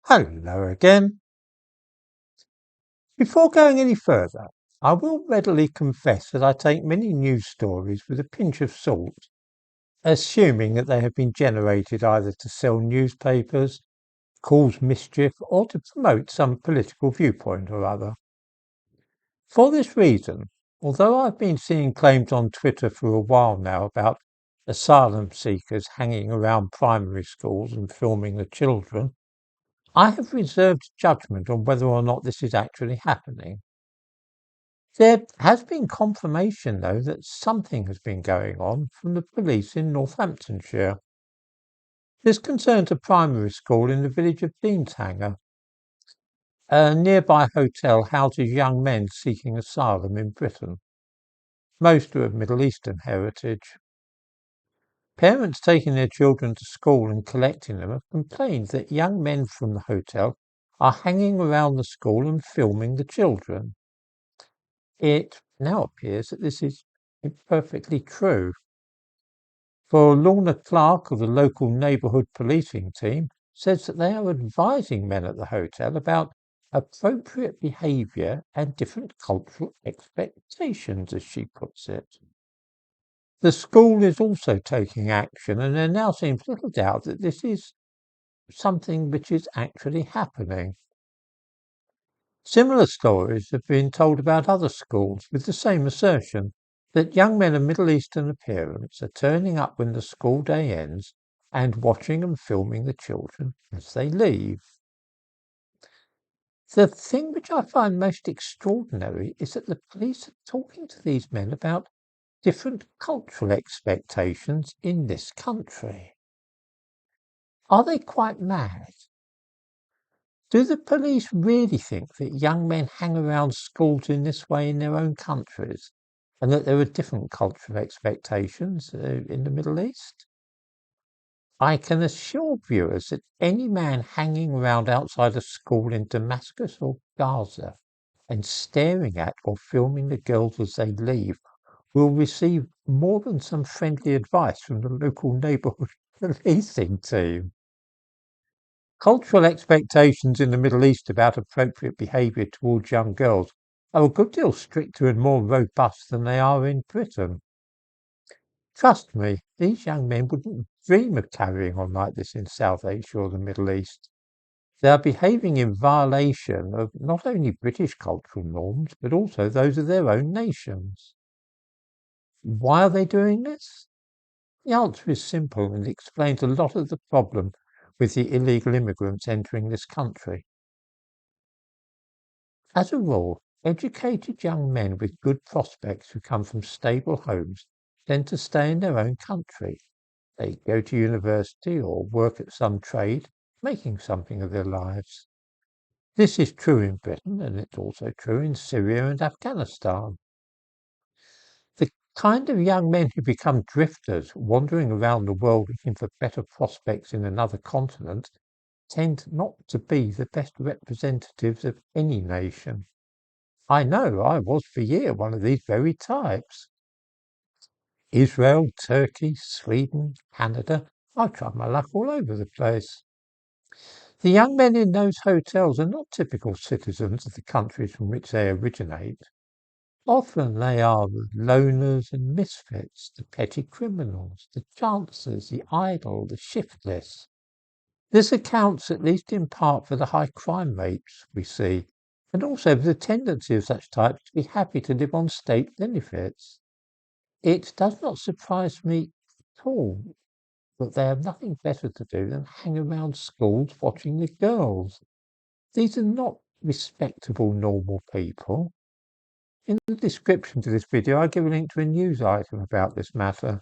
Hello again. Before going any further, I will readily confess that I take many news stories with a pinch of salt, assuming that they have been generated either to sell newspapers, cause mischief, or to promote some political viewpoint or other. For this reason, although I've been seeing claims on Twitter for a while now about asylum seekers hanging around primary schools and filming the children, I have reserved judgment on whether or not this is actually happening. There has been confirmation, though, that something has been going on from the police in Northamptonshire. This concerns a primary school in the village of Deanshanger. A nearby hotel houses young men seeking asylum in Britain. Most are of Middle Eastern heritage. Parents taking their children to school and collecting them have complained that young men from the hotel are hanging around the school and filming the children. It now appears that this is perfectly true. For Lorna Clark of the local neighbourhood policing team says that they are advising men at the hotel about appropriate behaviour and different cultural expectations, as she puts it. The school is also taking action, and there now seems little doubt that this is something which is actually happening. Similar stories have been told about other schools with the same assertion that young men of Middle Eastern appearance are turning up when the school day ends and watching and filming the children as they leave. The thing which I find most extraordinary is that the police are talking to these men about different cultural expectations in this country. Are they quite mad? Do the police really think that young men hang around schools in this way in their own countries, and that there are different cultural expectations in the Middle East? I can assure viewers that any man hanging around outside a school in Damascus or Gaza and staring at or filming the girls as they leave will receive more than some friendly advice from the local neighbourhood policing team. Cultural expectations in the Middle East about appropriate behaviour towards young girls are a good deal stricter and more robust than they are in Britain. Trust me, these young men wouldn't dream of carrying on like this in South Asia or the Middle East. They are behaving in violation of not only British cultural norms, but also those of their own nations. Why are they doing this? The answer is simple and explains a lot of the problem with the illegal immigrants entering this country. As a rule, educated young men with good prospects who come from stable homes tend to stay in their own country. They go to university or work at some trade, making something of their lives. This is true in Britain, and it's also true in Syria and Afghanistan. The kind of young men who become drifters, wandering around the world looking for better prospects in another continent, tend not to be the best representatives of any nation. I know I was for years one of these very types. Israel, Turkey, Sweden, Canada, I've tried my luck all over the place. The young men in those hotels are not typical citizens of the countries from which they originate. Often they are the loners and misfits, the petty criminals, the chancers, the idle, the shiftless. This accounts, at least in part, for the high crime rates we see, and also for the tendency of such types to be happy to live on state benefits. It does not surprise me at all that they have nothing better to do than hang around schools watching the girls. These are not respectable, normal people. In the description to this video, I give a link to a news item about this matter.